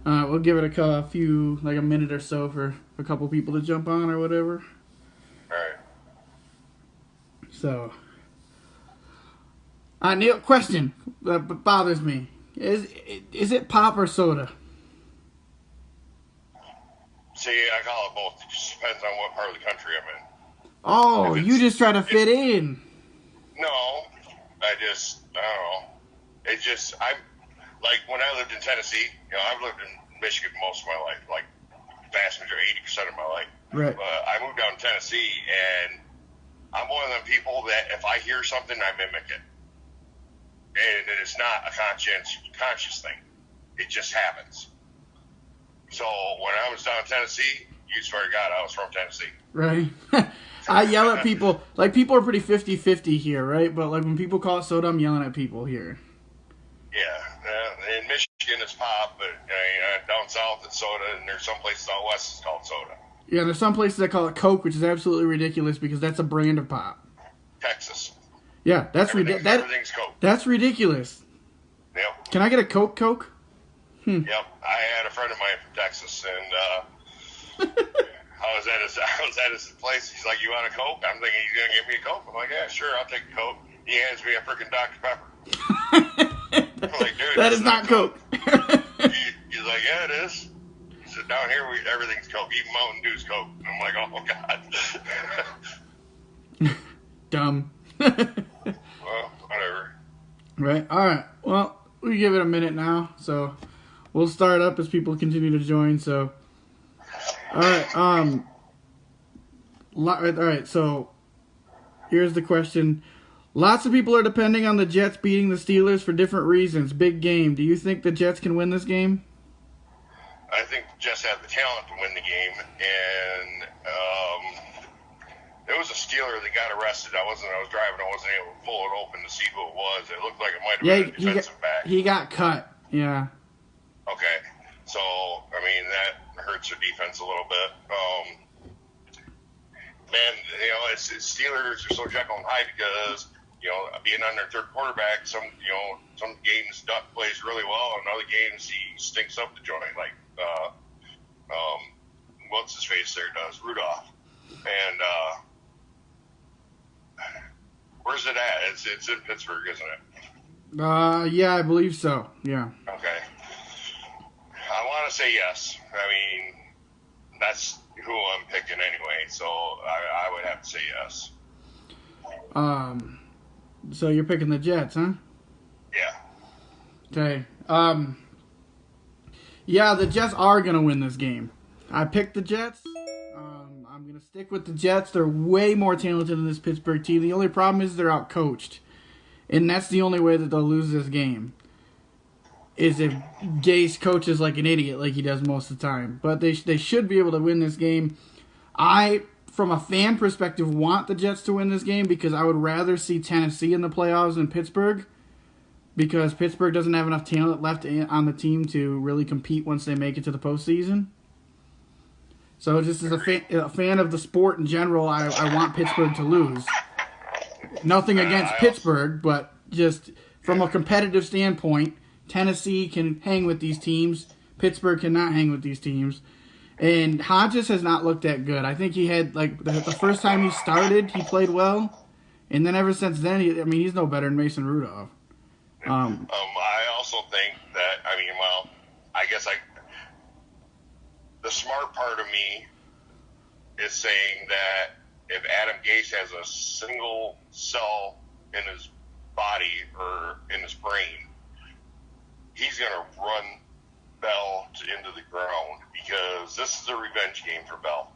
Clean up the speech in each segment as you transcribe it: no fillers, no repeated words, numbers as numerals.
We'll give it a few, like a minute or so for a couple people to jump on or whatever. All right. So, Neil, question that bothers me. Is it pop or soda? See, I call it both. It just depends on what part of the country I'm in. Oh, you just try to fit in. No, I don't know. It just, like when I lived in Tennessee, I've lived in Michigan most of my life, like vast majority, 80% of my life. Right. But I moved down to Tennessee, and I'm one of them people that if I hear something, I mimic it. And it's not a conscious thing. It just happens. So when I was down in Tennessee, you swear to God, I was from Tennessee. Right. I yell at people. Like, people are pretty 50-50 here, right? But, like, when people call it soda, I'm yelling at people here. Yeah. In Michigan, it's pop, but down south, it's soda, and there's some places out west it's called soda. Yeah, there's some places that call it Coke, which is absolutely ridiculous because that's a brand of pop. Texas. Yeah, everything's Coke. That's ridiculous. Yep. Can I get a Coke? Yep. I had a friend of mine from Texas, and I was at his place. He's like, "You want a Coke?" I'm thinking he's gonna give me a Coke. I'm like, "Yeah, sure, I'll take a Coke." He hands me a freaking Dr. Pepper. I'm like, "Dude, that is not Coke." He's like, "Yeah, it is." He said, "Down here, everything's Coke. Even Mountain Dew's Coke." I'm like, "Oh God." Dumb. Well, whatever. Right. All right. Well, we give it a minute now, so we'll start up as people continue to join. So, all right. All right. So, here's the question. Lots of people are depending on the Jets beating the Steelers for different reasons. Big game. Do you think the Jets can win this game? I think the Jets have the talent to win the game, and there was a Steeler that got arrested. I was driving. I wasn't able to pull it open to see who it was. It looked like it might have been a defensive back. He got cut. Yeah. Okay. So, I mean, that hurts their defense a little bit. Man, it's Steelers are so Jekyll and Hyde because, being on their third quarterback, some games Duck plays really well, and other games he stinks up the joint, like, what's his face there does, Rudolph. And, where's it at? It's in Pittsburgh, isn't it? Yeah, I believe so. Yeah. Okay. I want to say yes. I mean, that's who I'm picking anyway, so I would have to say yes. So you're picking the Jets, huh? Yeah. Okay. Yeah, the Jets are gonna win this game. I picked the Jets. I'm going to stick with the Jets. They're way more talented than this Pittsburgh team. The only problem is they're outcoached. And that's the only way that they'll lose this game. Is if Gase coaches like an idiot like he does most of the time. But they should be able to win this game. I, from a fan perspective, want the Jets to win this game because I would rather see Tennessee in the playoffs than Pittsburgh. Because Pittsburgh doesn't have enough talent left on the team to really compete once they make it to the postseason. So just as a fan of the sport in general, I want Pittsburgh to lose. Nothing against Pittsburgh, but just from a competitive standpoint, Tennessee can hang with these teams. Pittsburgh cannot hang with these teams. And Hodges has not looked that good. I think he had, like, the first time he started, he played well. And then ever since then, he's no better than Mason Rudolph. I also think that, I guess the smart part of me is saying that if Adam Gase has a single cell in his body or in his brain, he's going to run Bell into the ground because this is a revenge game for Bell.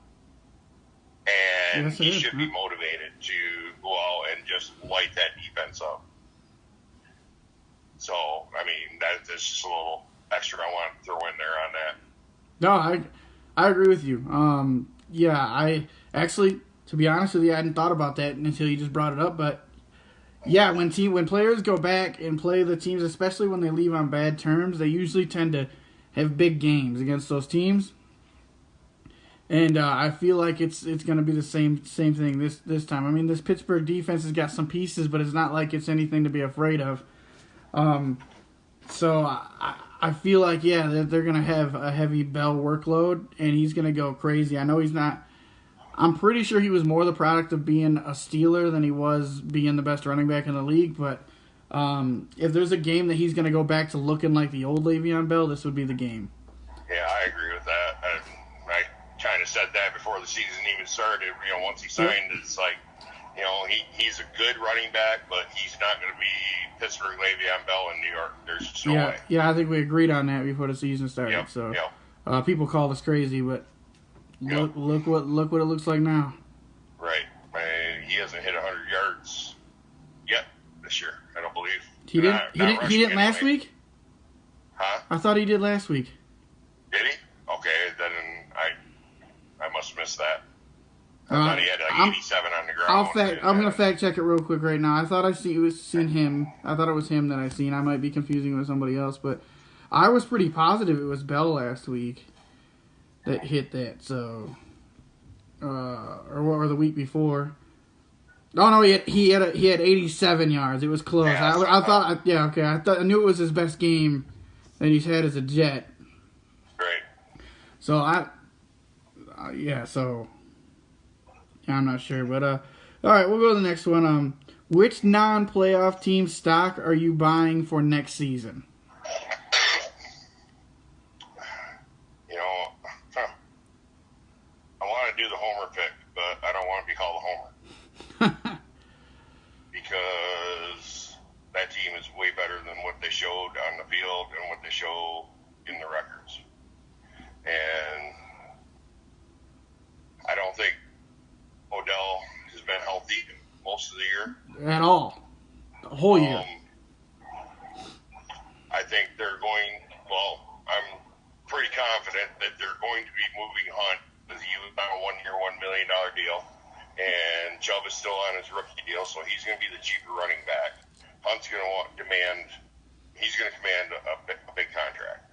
And he should be motivated to go out and just light that defense up. So, that's just a little extra I want to throw in there on that. No, I agree with you. Yeah, I actually, to be honest with you, I hadn't thought about that until you just brought it up. But yeah, when players go back and play the teams, especially when they leave on bad terms, they usually tend to have big games against those teams. And I feel like it's going to be the same thing this time. This Pittsburgh defense has got some pieces, but it's not like it's anything to be afraid of. So I feel like, yeah, they're going to have a heavy Bell workload, and he's going to go crazy. I know he's not. I'm pretty sure he was more the product of being a Steeler than he was being the best running back in the league, but if there's a game that he's going to go back to looking like the old Le'Veon Bell, this would be the game. Yeah, I agree with that. I kind of said that before the season even started. Once he signed, it's like, he's a good running back, but he's not going to be Pittsburgh Le'Veon Bell in New York. There's just no way. Yeah, I think we agreed on that before the season started. People called us crazy, but look what it looks like now. Right. He hasn't hit 100 yards yet this year, I don't believe. He didn't last week? Huh? I thought he did last week. Did he? Okay, then I must have missed that. I thought he had 87 on the ground. I'm gonna fact check it real quick right now. I thought I seen him. I thought it was him that I seen. I might be confusing it with somebody else, but I was pretty positive it was Bell last week that hit that. So, or the week before. Oh no, he had 87 yards. It was close. Yeah, I knew it was his best game that he's had as a Jet. Right. So I'm not sure, but all right, we'll go to the next one. Which non-playoff team stock are you buying for next season? I want to do the homer pick, but I don't want to be called a homer because that team is way better than what they showed on the field and what they show in the records, and I don't think Odell has been healthy most of the year. At all. The whole year. I think I'm pretty confident that they're going to be moving Hunt because he was on a 1-year, $1 million deal. And Chubb is still on his rookie deal, so he's going to be the cheaper running back. Hunt's going to command a big contract.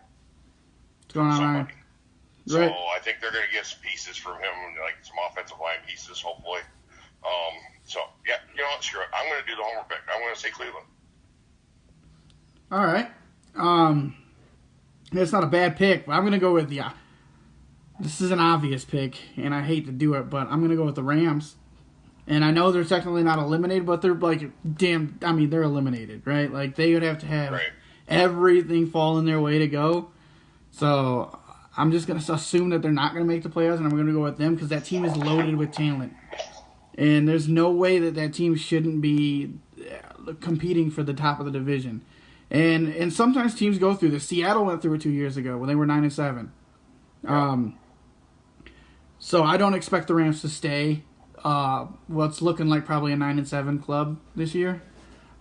What's going on, Ryan? So Right. I think they're going to get some pieces from him, like some offensive line pieces, hopefully. Screw it. I'm going to do the homer pick. I'm going to say Cleveland. All right. It's not a bad pick, but I'm going to go with this is an obvious pick, and I hate to do it, but I'm going to go with the Rams. And I know they're technically not eliminated, but they're they're eliminated, right? Like, they would have to have everything fall in their way to go. So I'm just going to assume that they're not going to make the playoffs, and I'm going to go with them because that team is loaded with talent. And there's no way that team shouldn't be competing for the top of the division. And sometimes teams go through this. Seattle went through it 2 years ago when they were 9-7. So I don't expect the Rams to stay. It's looking like probably a 9-7 club this year.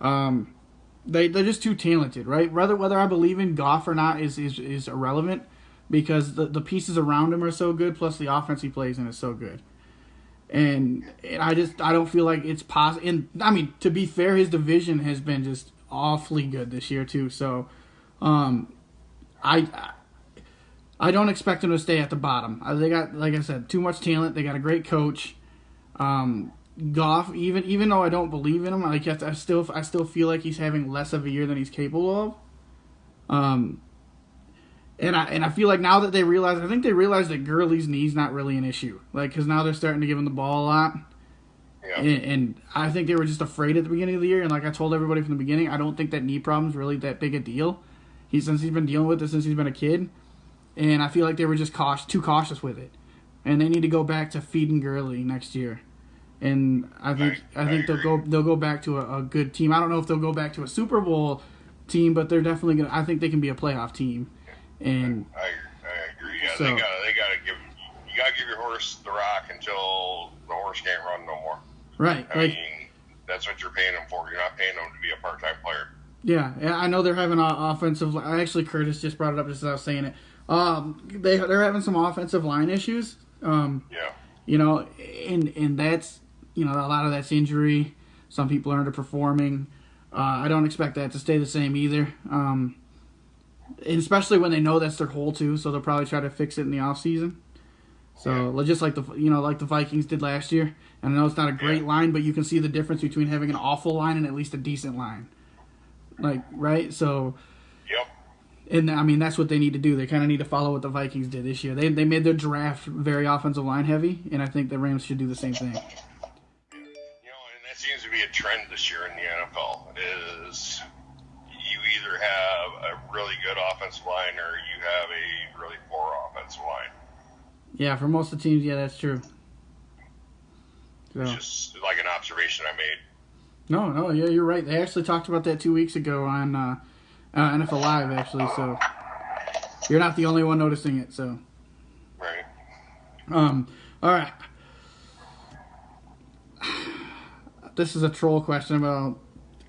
They're just too talented, right? Whether I believe in Goff or not is irrelevant because the pieces around him are so good. Plus the offense he plays in is so good. And I don't feel like it's possible. And I mean, to be fair, his division has been just awfully good this year too. So, I don't expect them to stay at the bottom. They got, like I said, too much talent. They got a great coach. Goff, even though I don't believe in him, I still feel like he's having less of a year than he's capable of. And I feel like now that they realize that Gurley's knee's not really an issue. Like, because now they're starting to give him the ball a lot. Yeah. And I think they were just afraid at the beginning of the year. And like I told everybody from the beginning, I don't think that knee problem's really that big a deal. Since he's been dealing with it since he's been a kid. And I feel like they were just too cautious with it. And they need to go back to feeding Gurley next year. And I think they'll go back to a good team. I don't know if they'll go back to a Super Bowl team, but they're definitely gonna. I think they can be a playoff team. And I agree. Yeah, so, you gotta give your horse the rock until the horse can't run no more. Right. I mean, that's what you're paying them for. You're not paying them to be a part-time player. Yeah, I know they're having offensive. Actually, Curtis just brought it up just as I was saying it. They're having some offensive line issues. Yeah. And that's a lot of that's injury. Some people are underperforming. I don't expect that to stay the same either. And especially when they know that's their hole too, so they'll probably try to fix it in the off season. So just like the Vikings did last year. And I know it's not a great line, but you can see the difference between having an awful line and at least a decent line. Like, right? So. Yep. And, I mean, that's what they need to do. They kind of need to follow what the Vikings did this year. They made their draft very offensive line heavy, and I think the Rams should do the same thing. And that seems to be a trend this year in the NFL, is you either have a really good offensive line or you have a really poor offensive line. Yeah, for most of the teams, yeah, that's true. So. It's just like an observation I made. No, yeah, you're right. They actually talked about that 2 weeks ago on NFL Live, actually, so you're not the only one noticing it, so. Right. All right. This is a troll question, but I'll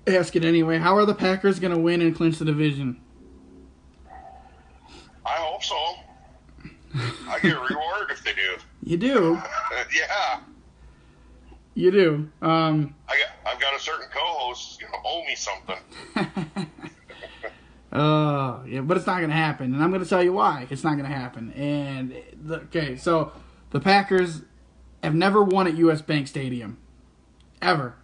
ask it anyway. How are the Packers going to win and clinch the division? I hope so. I get a reward if they do. You do? Yeah. You do. I've got a certain co-host who's going to owe me something. Yeah, but it's not going to happen, and I'm going to tell you why it's not going to happen. And so the Packers have never won at U.S. Bank Stadium, ever.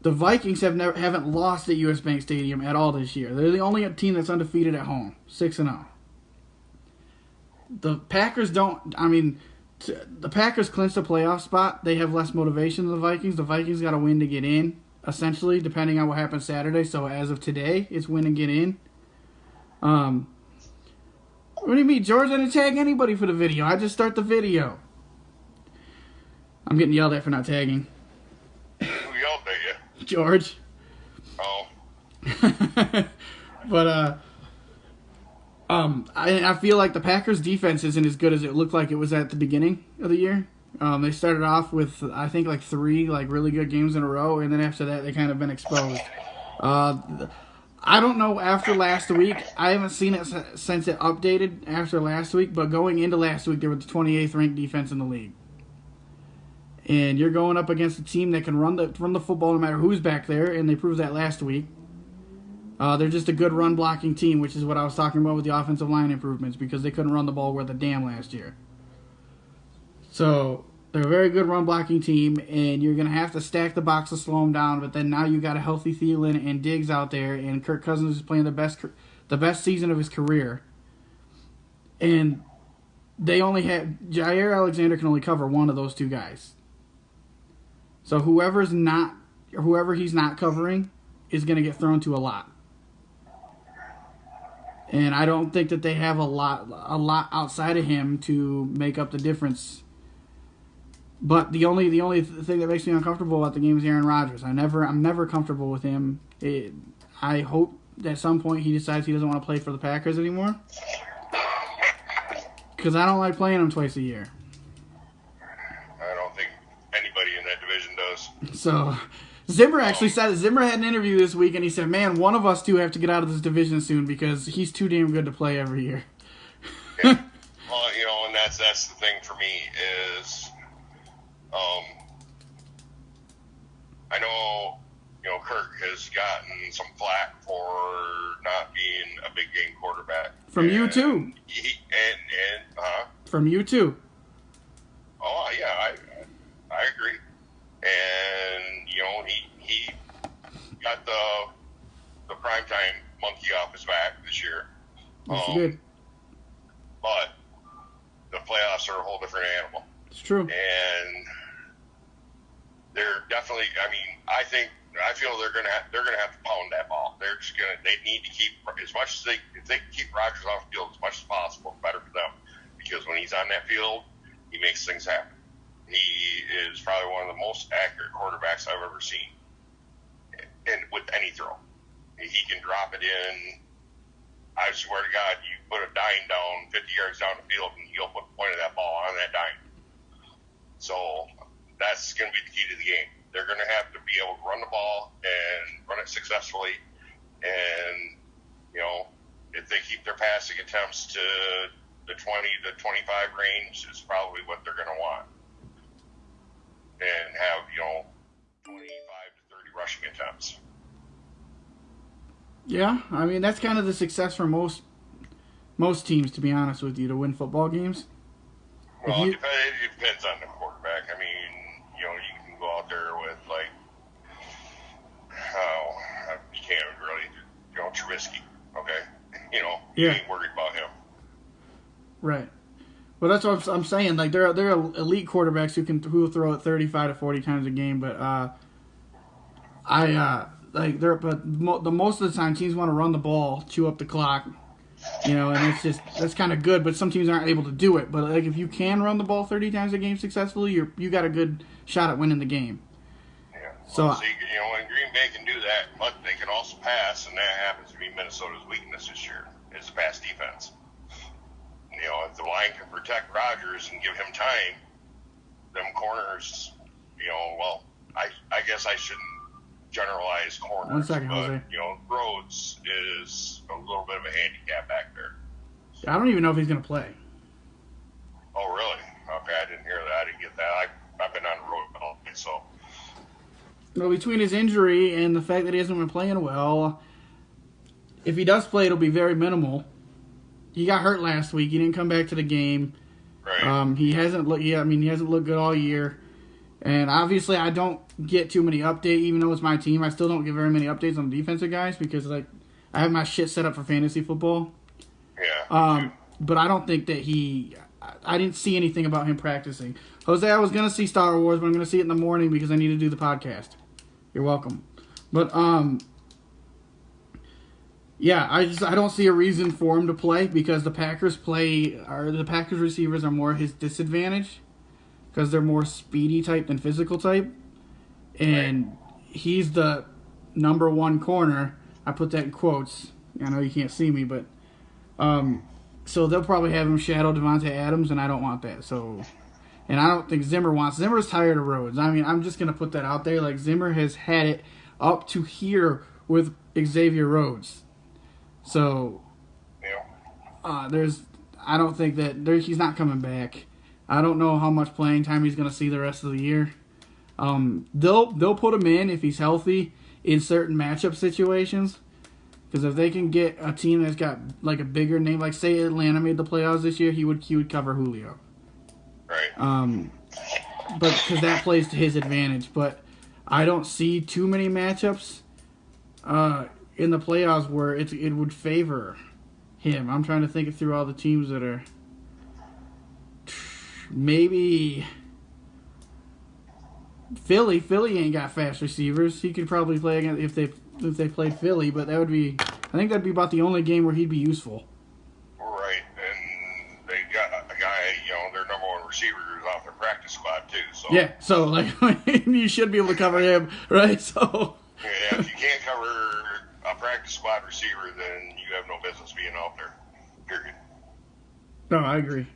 The Vikings haven't lost at U.S. Bank Stadium at all this year. They're the only team that's undefeated at home, 6-0. The Packers don't. I mean, the Packers clinched a playoff spot. They have less motivation than the Vikings. The Vikings got to win to get in, essentially, depending on what happens Saturday. So as of today, it's win and get in. What do you mean, George? I didn't tag anybody for the video. I just start the video. I'm getting yelled at for not tagging. Who yelled at you? George. Oh. But I feel like the Packers' defense isn't as good as it looked like it was at the beginning of the year. They started off with, I think, like 3 really good games in a row, and then after that they kind of been exposed. I don't know after last week. I haven't seen it since it updated after last week, but going into last week, they were the 28th ranked defense in the league. And you're going up against a team that can run the football no matter who's back there, and they proved that last week. They're just a good run-blocking team, which is what I was talking about with the offensive line improvements, because they couldn't run the ball worth a damn last year. So they're a very good run-blocking team, and you're going to have to stack the box to slow them down, but then now you got a healthy Thielen and Diggs out there, and Kirk Cousins is playing the best season of his career. And they only have Jair Alexander can only cover one of those 2 guys. So whoever he's not covering is going to get thrown to a lot. And I don't think that they have a lot outside of him to make up the difference. But the only thing that makes me uncomfortable about the game is Aaron Rodgers. I'm never comfortable with him. I hope that at some point he decides he doesn't want to play for the Packers anymore. Because I don't like playing him twice a year. I don't think anybody in that division does. So Zimmer actually said it. Zimmer had an interview this week, and he said, man, one of us 2 have to get out of this division soon because he's too damn good to play every year. Yeah. Well, and that's the thing for me is, I know, Kirk has gotten some flack for not being a big game quarterback. From you too. From you too. Oh yeah, I agree. And he got the primetime monkey off his back this year. Yes, he did. But the playoffs are a whole different animal. It's true. And they're definitely. I feel they're gonna have to pound that ball. They need to keep as much as if they can keep Rodgers off the field as much as possible, the better for them. Because when he's on that field, he makes things happen. He is probably one of the most accurate quarterbacks I've ever seen. And with any throw, he can drop it in. I swear to God, you put a dime down 50 yards down the field, and he'll put the point of that ball on that dime. So that's going to be the key to the game. They're going to have to be able to run the ball and run it successfully. And, if they keep their passing attempts to the 20 to 25 range, is probably what they're going to want. And have, 25 to 30 rushing attempts. Yeah, that's kind of the success for most teams, to be honest with you, to win football games. Well, it depends on the quarterback. You can go out there with, you can't really, Trubisky, okay? you Yeah. ain't worried about him. Right. Well, that's what I'm saying. Like they're elite quarterbacks who will throw it 35 to 40 times a game, but the most of the time teams want to run the ball, chew up the clock, and that's kind of good. But some teams aren't able to do it. But like if you can run the ball 30 times a game successfully, you got a good shot at winning the game. Yeah. So Well, see, when Green Bay can do that, but they can also pass, and that happens to be Minnesota's weakness this year is the pass defense. If the line can protect Rodgers and give him time, them corners, well, I guess I shouldn't generalize corners. 1 second, but, Jose. Rhodes is a little bit of a handicap back there. I don't even know if he's going to play. Oh, really? Okay, I didn't hear that. I didn't get that. I've been on the road all day, so. Well, between his injury and the fact that he hasn't been playing well, if he does play, it'll be very minimal. He got hurt last week. He didn't come back to the game. Right. He hasn't looked. Yeah, he hasn't looked good all year. And obviously, I don't get too many updates, even though it's my team. I still don't get very many updates on the defensive guys because I have my shit set up for fantasy football. Yeah. But I don't think that I didn't see anything about him practicing. Jose, I was gonna see Star Wars, but I'm gonna see it in the morning because I need to do the podcast. You're welcome. But yeah, I don't see a reason for him to play because the Packers receivers are more his disadvantage because they're more speedy type than physical type, and he's the number one corner. I put that in quotes. I know you can't see me, but so they'll probably have him shadow Devontae Adams, and I don't want that. So, and I don't think Zimmer's tired of Rhodes. I mean, I'm just gonna put that out there. Like Zimmer has had it up to here with Xavier Rhodes. So, I don't think that he's not coming back. I don't know how much playing time he's going to see the rest of the year. They'll put him in if he's healthy in certain matchup situations. Because if they can get a team that's got like a bigger name, like say Atlanta made the playoffs this year, he would cover Julio. Right. But because that plays to his advantage. But I don't see too many matchups in the playoffs where it would favor him. I'm trying to think through all the teams that are maybe Philly. Philly ain't got fast receivers. He could probably play against if they played Philly, but I think that'd be about the only game where he'd be useful. Right, and they got a guy, their number one receiver is off their practice squad too. So yeah, so like you should be able to cover him, right? So yeah, if you can't cover a practice squad receiver, then you have no business being out there. Period. No, I agree.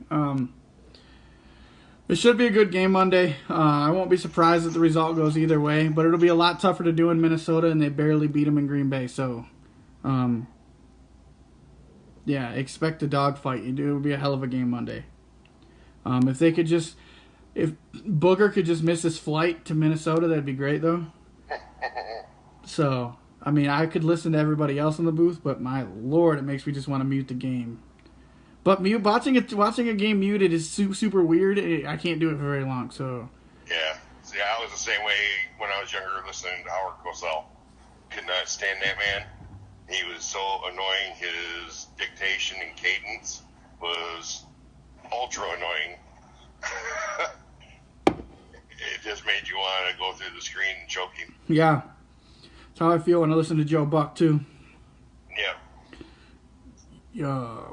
It should be a good game Monday. I won't be surprised if the result goes either way, but it'll be a lot tougher to do in Minnesota, and they barely beat them in Green Bay. So, yeah, expect a dogfight. It'll be a hell of a game Monday. If Booker could just miss his flight to Minnesota, that'd be great, though. So, I mean, I could listen to everybody else in the booth, but my lord, it makes me just want to mute the game. But watching a game muted is super weird. I can't do it for very long. So yeah, see, I was the same way when I was younger, listening to Howard Cosell. Could not stand that man. He was so annoying. His dictation and cadence was ultra annoying. It just made you want to go through the screen and choke him. Yeah, that's how I feel when I listen to Joe Buck too. Yeah.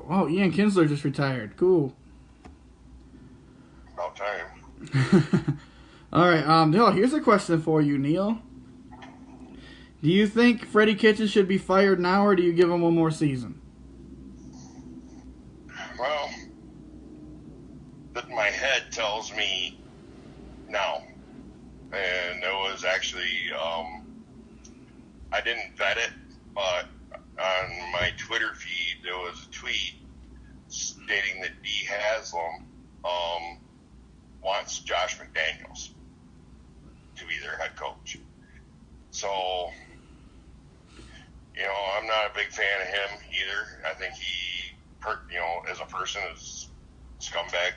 Oh, Ian Kinsler just retired. Cool. About time. All right. Here's a question for you, Neil. Do you think Freddie Kitchens should be fired now, or do you give him one more season? Well, my head tells me no. And it was actually, I didn't vet it, but on my Twitter feed, there was a tweet stating that Dee Haslam wants Josh McDaniels to be their head coach. So, I'm not a big fan of him either. I think he, as a person, is a scumbag.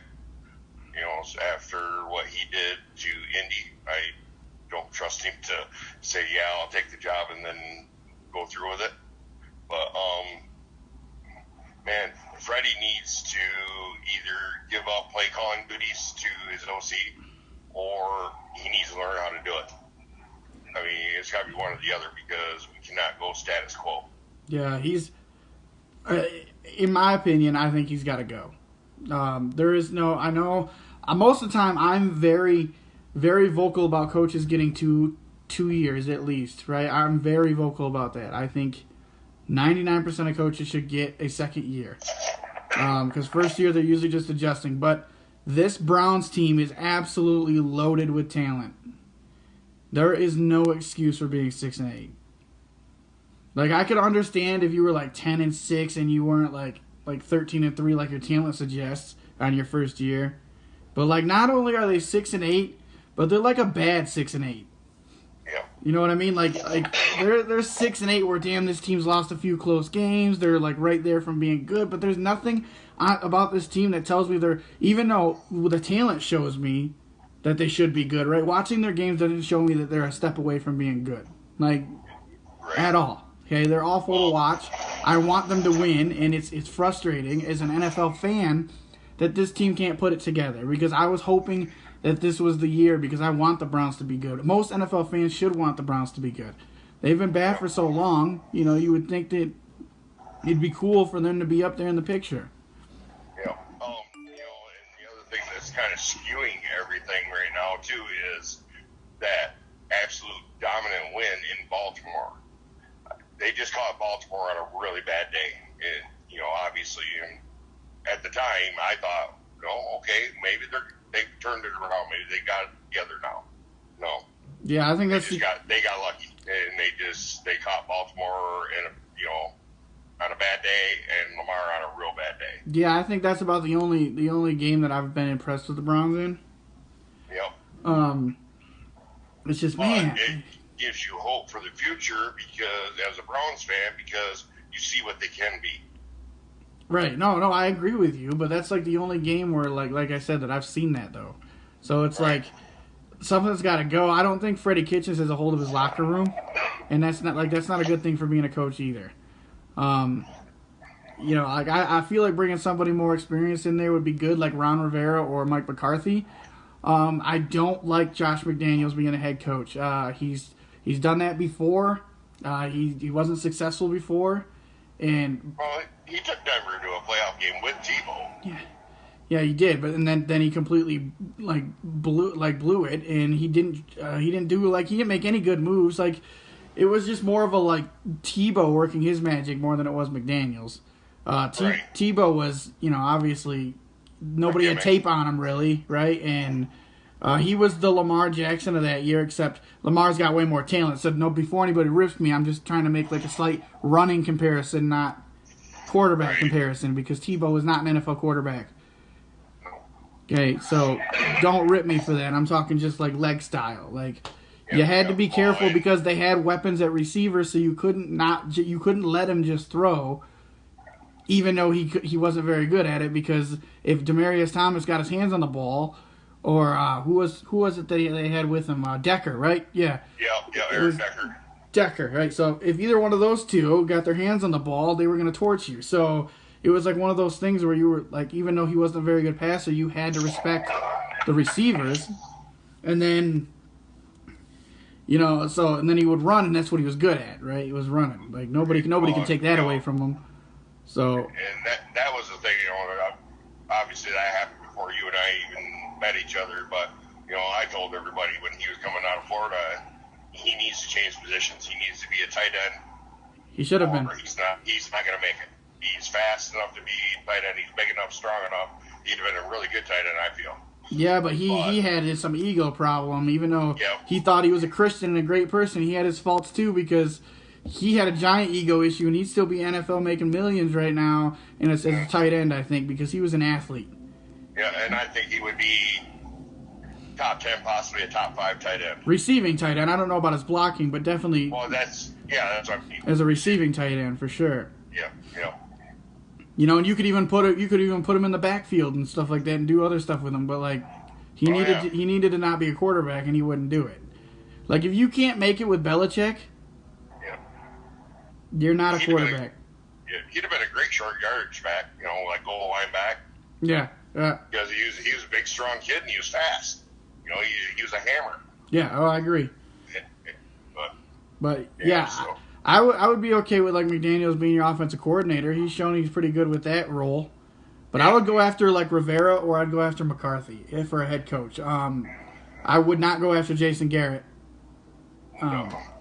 After what he did to Indy, I don't trust him to say, yeah, I'll take the job and then go through with it. But advice to his OC, or he needs to learn how to do it. I mean, it's got to be one or the other because we cannot go status quo. Yeah, he's. In my opinion, I think he's got to go. There is no. I know. Most of the time, I'm very, very vocal about coaches getting 2 years at least. Right? I'm very vocal about that. I think 99% of coaches should get a second year. Because first year they're usually just adjusting. But this Browns team is absolutely loaded with talent. There is no excuse for being 6-8. Like, I could understand if you were like 10-6 and you weren't like 13-3 like your talent suggests on your first year. But like, not only are they 6-8, but they're like a bad 6-8. Yeah. You know what I mean? Like they're 6-8 where damn this team's lost a few close games. They're like right there from being good, but there's nothing about this team that tells me they're, even though the talent shows me that they should be good, right? Watching their games doesn't show me that they're a step away from being good. Like, at all. Okay, they're awful to watch. I want them to win, and it's frustrating as an NFL fan that this team can't put it together, because I was hoping that this was the year, because I want the Browns to be good. Most NFL fans should want the Browns to be good. They've been bad for so long, you know, you would think that it'd be cool for them to be up there in the picture. Yeah. And the other thing that's kind of skewing everything right now, too, is that absolute dominant win in Baltimore. They just caught Baltimore on a really bad day. And, obviously, at the time, I thought, okay, maybe they've turned it around. Maybe they got it together now. No. Yeah, I think they got lucky, and they caught Baltimore on a bad day, and Lamar on a real bad day. Yeah, I think that's about the only game that I've been impressed with the Browns in. Yep. It's just, man. It gives you hope for the future, because as a Browns fan, because you see what they can be. Right. No, I agree with you, but that's like the only game where, like I said, that I've seen that, though. So it's like something's got to go. I don't think Freddie Kitchens has a hold of his locker room, and that's not a good thing for being a coach either. I feel like bringing somebody more experienced in there would be good, like Ron Rivera or Mike McCarthy. I don't like Josh McDaniels being a head coach. He's done that before. He wasn't successful before, and he took Denver to a playoff game with Tebow. Yeah, he did, but then he completely blew it, and he didn't make any good moves. Like, it was just more of a Tebow working his magic more than it was McDaniels. Tebow was, obviously nobody had tape on him really, right? And he was the Lamar Jackson of that year, except Lamar's got way more talent. So before anybody rips me, I'm just trying to make a slight running comparison, not quarterback comparison, because Tebow is not an NFL quarterback. Okay, so don't rip me for that. I'm talking just leg style. You had to be careful because they had weapons at receiver, so you couldn't let him just throw, even though he wasn't very good at it. Because if Demaryius Thomas got his hands on the ball, or who was it they had with him? Decker, right? Yeah. Yeah, Eric Decker. Decker, right? So if either one of those two got their hands on the ball, they were going to torch you. So it was one of those things where you were even though he wasn't a very good passer, you had to respect the receivers, and then. And then he would run, and that's what he was good at, right? He was running. Nobody can take that away from him. So. And that was the thing, obviously that happened before you and I even met each other, but, I told everybody when he was coming out of Florida, he needs to change positions. He needs to be a tight end. He should have been. He's not going to make it. He's fast enough to be tight end. He's big enough, strong enough. He'd have been a really good tight end, I feel. Yeah, but he had some ego problem. Even though he thought he was a Christian and a great person, he had his faults too, because he had a giant ego issue, and he'd still be NFL making millions right now as a tight end, I think, because he was an athlete. Yeah, and I think he would be top 10, possibly a top 5 tight end. Receiving tight end. I don't know about his blocking, but definitely. Well, that's what I mean. As a receiving tight end, for sure. Yeah. And you could even put him in the backfield and stuff like that, and do other stuff with him. But he needed to not be a quarterback, and he wouldn't do it. If you can't make it with Belichick, you're not a quarterback. He'd have been a great short yardage back, goal line back. Yeah. Because he was a big, strong kid, and he was fast. He was a hammer. Yeah. Oh, I agree. But yeah, so. I would be okay with like McDaniels being your offensive coordinator. He's shown he's pretty good with that role. But I would go after like Rivera, or I'd go after McCarthy for a head coach. I would not go after Jason Garrett.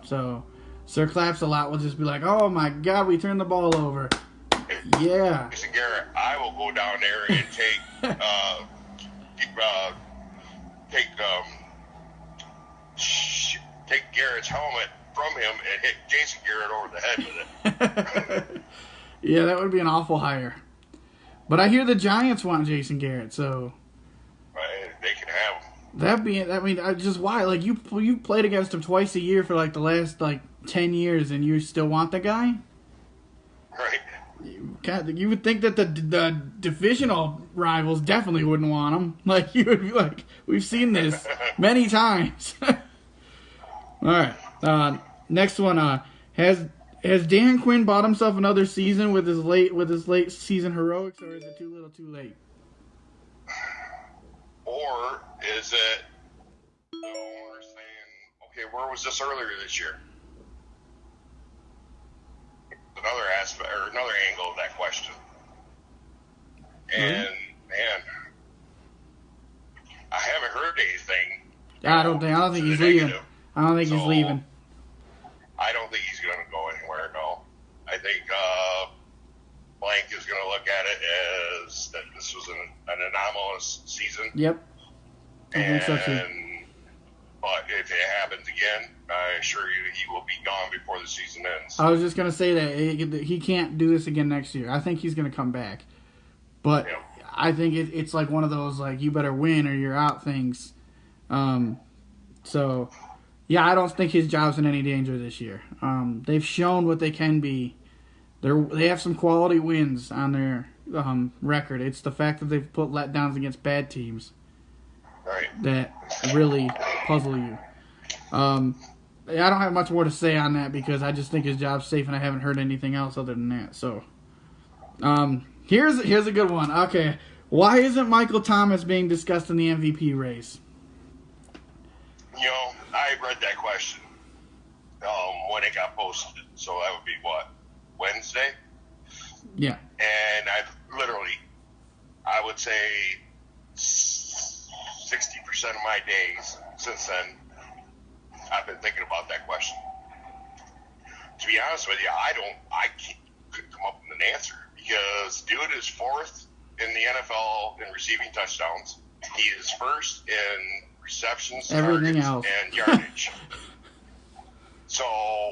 So Sir Claps-a-Lot will just be like, "Oh my God, we turned the ball over." Yeah. Jason Garrett, I will go down there and take Garrett's helmet from him and hit Jason Garrett over the head with it. Yeah, that would be an awful hire. But I hear the Giants want Jason Garrett, so they can have him. Why? Like you played against him twice a year for like the last 10 years, and you still want the guy? Right. You would think that the divisional rivals definitely wouldn't want him. Like you would be like, we've seen this many times. All right. Next one. Has Dan Quinn bought himself another season with his late season heroics, or is it too little, too late? Or is it the owner saying, "Okay, where was this earlier this year?" Another aspect or another angle of that question. And man, I haven't heard anything. I don't think he's leaving. I don't think he's leaving. I don't think he's going to go anywhere. No, I think Blank is going to look at it as that this was an anomalous season. Yep. I think so too. But if it happens again, I assure you he will be gone before the season ends. I was just going to say that he can't do this again next year. I think he's going to come back. But yeah. I think it's like one of those, like, you better win or you're out things. So, yeah, I don't think his job's in any danger this year. They've shown what they can be. They have some quality wins on their record. It's the fact that they've put letdowns against bad teams. Right. That really puzzle you. I don't have much more to say on that because I just think his job's safe and I haven't heard anything else other than that. So, here's a good one. Okay, why isn't Michael Thomas being discussed in the MVP race? I read that question when it got posted. So that would be what, Wednesday? Yeah. And I would say 60% of my days since then, I've been thinking about that question. To be honest with you, couldn't come up with an answer because dude is fourth in the NFL in receiving touchdowns. He is first in receptions, everything targets, else, and yardage. So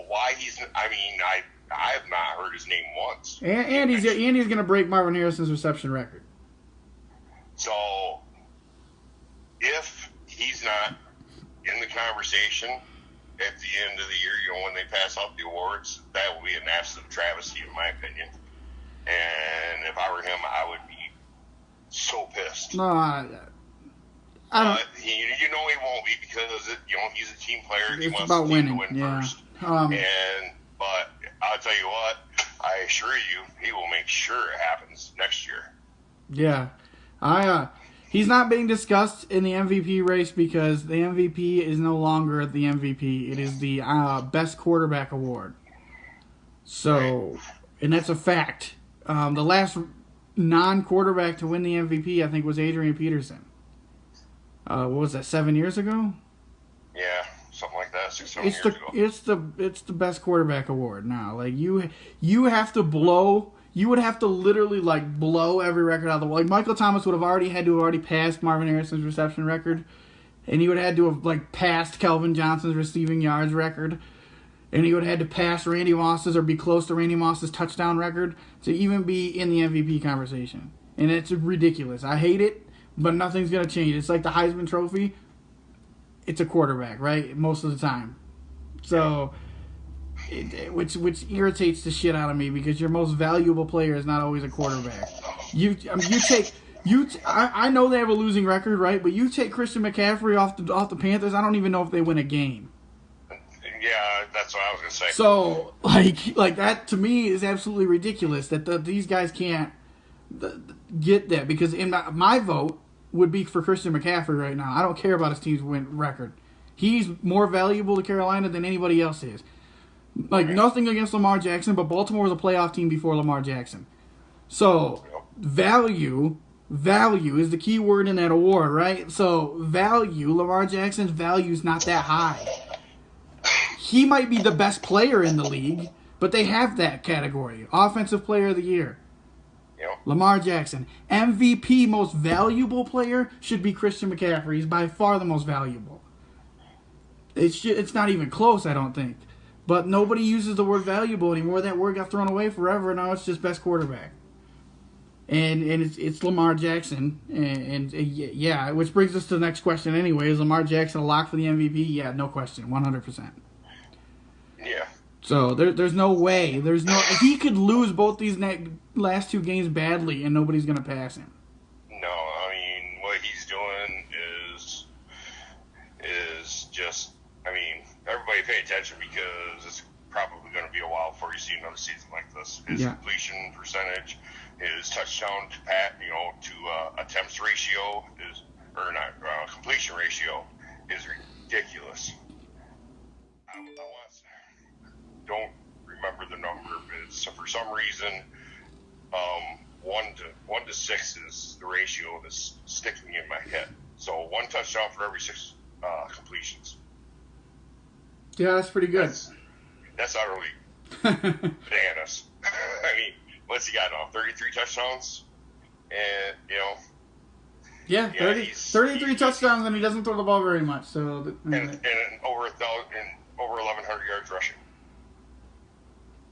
why I have not heard his name once. And he's going to break Marvin Harrison's reception record. So if he's not in the conversation at the end of the year, when they pass out the awards, that will be an absolute travesty in my opinion. And if I were him, I would be so pissed. No, I don't. He won't be because he's a team player. He wants about the team winning. to win first. But I'll tell you what, I assure you, he will make sure it happens next year. Yeah, he's not being discussed in the MVP race because the MVP is no longer the MVP. It is the best quarterback award. So, and that's a fact. The last non-quarterback to win the MVP, I think, was Adrian Peterson. What was that, 7 years ago? Yeah, something like that. 6-7 years ago. It's the best quarterback award now. Like you have to blow. You would have to literally blow every record out of the wall. Like Michael Thomas would have had to have passed Marvin Harrison's reception record, and he would have had to have passed Kelvin Johnson's receiving yards record, and he would have had to pass Randy Moss's or be close to Randy Moss's touchdown record to even be in the MVP conversation. And it's ridiculous. I hate it. But nothing's going to change. It's like the Heisman Trophy. It's a quarterback, right? Most of the time. So, which irritates the shit out of me because your most valuable player is not always a quarterback. I know they have a losing record, right? But you take Christian McCaffrey off the Panthers, I don't even know if they win a game. Yeah, that's what I was going to say. So, like that to me is absolutely ridiculous that these guys can't get that, because in my vote would be for Christian McCaffrey right now. I don't care about his team's win record. He's more valuable to Carolina than anybody else is. Like, nothing against Lamar Jackson, but Baltimore was a playoff team before Lamar Jackson. So, value is the key word in that award, right? So, value, Lamar Jackson's value is not that high. He might be the best player in the league, but they have that category. Offensive Player of the Year. Yep. Lamar Jackson. MVP, most valuable player, should be Christian McCaffrey. He's by far the most valuable. It's not even close, I don't think. But nobody uses the word valuable anymore. That word got thrown away forever. Now it's just best quarterback. And it's Lamar Jackson. And yeah, which brings us to the next question anyway. Is Lamar Jackson a lock for the MVP? Yeah, no question. 100%. Yeah. So there's no way. He could lose both these last two games badly, and nobody's going to pass him. No, I mean, what he's doing is just, I mean, everybody pay attention, because it's probably going to be a while before you see another season like this. His completion percentage, his touchdown to attempts ratio completion ratio is ridiculous. Don't remember the number, but for some reason, 1 to 6 is the ratio that's sticking in my head. So 1 touchdown for every 6 completions. Yeah, that's pretty good. That's utterly bananas. I mean, what's he got now? 33 touchdowns? And, Yeah, 33 touchdowns, and he doesn't throw the ball very much. So and over 1,100 yards rushing.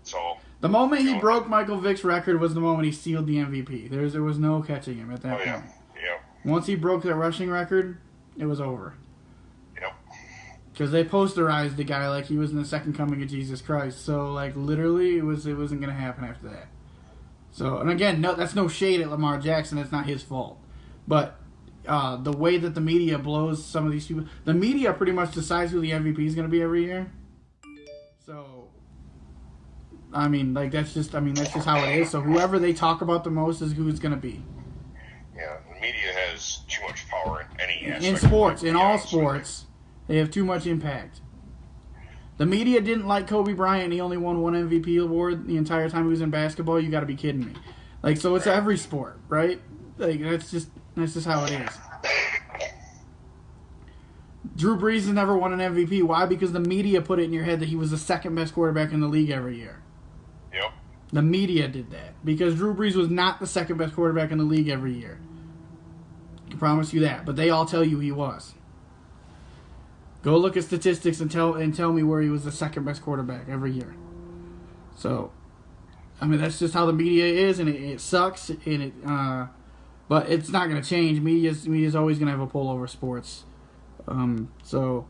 So the moment he broke Michael Vick's record was the moment he sealed the MVP. There was no catching him at that point. Yeah. Once he broke that rushing record, it was over. Yep. Because they posterized the guy like he was in the second coming of Jesus Christ. So, like, literally, it wasn't going to happen after that. So, and again, no, that's no shade at Lamar Jackson. That's not his fault. But the way that the media blows some of these people, the media pretty much decides who the MVP is going to be every year. So, I mean, like, that's just how it is. So whoever they talk about the most is who it's going to be. Yeah, the media has too much power in any aspect. In sports, in all sports, they have too much impact. The media didn't like Kobe Bryant. He only won 1 MVP award the entire time he was in basketball. You got to be kidding me. Like, so it's every sport, right? Like, that's just how it is. Drew Brees has never won an MVP. Why? Because the media put it in your head that he was the second best quarterback in the league every year. Yep. The media did that. Because Drew Brees was not the second best quarterback in the league every year. I can promise you that. But they all tell you he was. Go look at statistics and tell me where he was the second best quarterback every year. So, I mean, that's just how the media is, and it sucks, and but it's not going to change. Media's always going to have a pull over sports. So,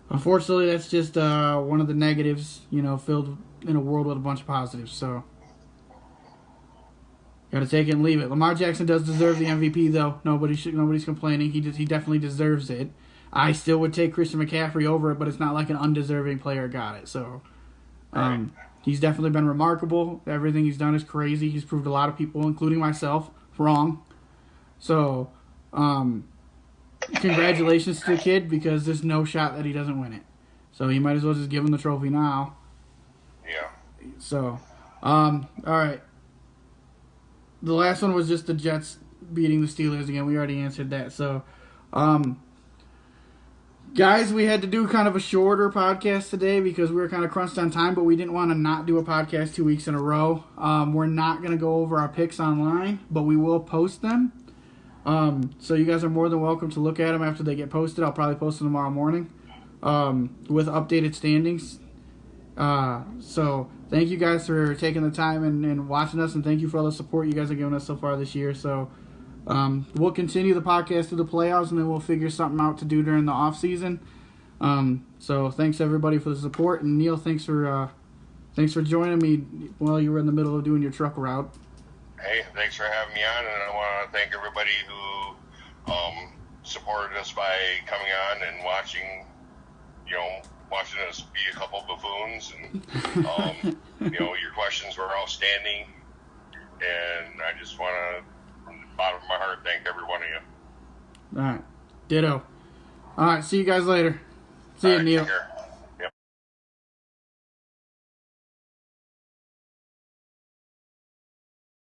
unfortunately, that's just one of the negatives, filled in a world with a bunch of positives. So, got to take it and leave it. Lamar Jackson does deserve the MVP, though. Nobody's complaining. He definitely deserves it. I still would take Christian McCaffrey over it, but it's not like an undeserving player got it. So, he's definitely been remarkable. Everything he's done is crazy. He's proved a lot of people, including myself, wrong. So, congratulations to the kid, because there's no shot that he doesn't win it. So you might as well just give him the trophy now. Yeah. So, all right. The last one was just the Jets beating the Steelers again. We already answered that. So, guys, we had to do kind of a shorter podcast today because we were kind of crunched on time, but we didn't want to not do a podcast 2 weeks in a row. We're not going to go over our picks online, but we will post them. So you guys are more than welcome to look at them after they get posted. I'll probably post them tomorrow morning with updated standings. So thank you guys for taking the time and watching us, and thank you for all the support you guys have given us so far this year. So we'll continue the podcast through the playoffs, and then we'll figure something out to do during the off season. So thanks everybody for the support, and Neil, thanks for joining me while you were in the middle of doing your truck route. Hey, thanks for having me on, and I want to thank everybody who supported us by coming on and watching us be a couple buffoons, and your questions were outstanding. and I just want to, from the bottom of my heart, thank every one of you. All right. Ditto. All right. See you guys later. See you, All right, Neil. take care.